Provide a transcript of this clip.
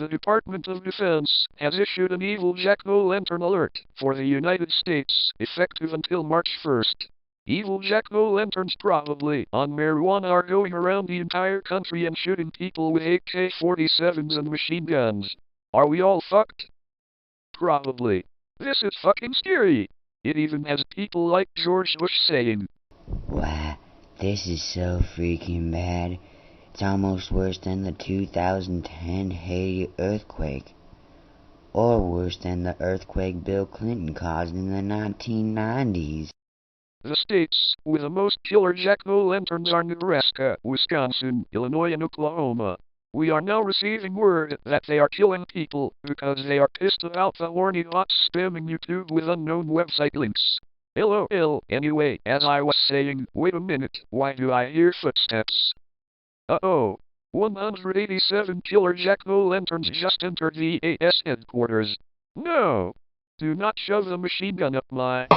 The Department of Defense has issued an evil jack-o'-lantern alert for the United States, effective until March 1st. Evil jack-o'-lanterns probably on marijuana are going around the entire country and shooting people with AK-47s and machine guns. Are we all fucked? Probably. This is fucking scary. It even has people like George Bush saying, "Wow, this is so freaking bad. It's almost worse than the 2010 Haiti earthquake. Or worse than the earthquake Bill Clinton caused in the 1990s. The states with the most killer jack-o'-lanterns are Nebraska, Wisconsin, Illinois, and Oklahoma. We are now receiving word that they are killing people because they are pissed about the horny bots spamming YouTube with unknown website links. LOL. Anyway, as I was saying, wait a minute, why do I hear footsteps? Uh-oh. 187 killer jack-o'-lanterns just entered the EAS headquarters. No! Do not shove the machine gun up my...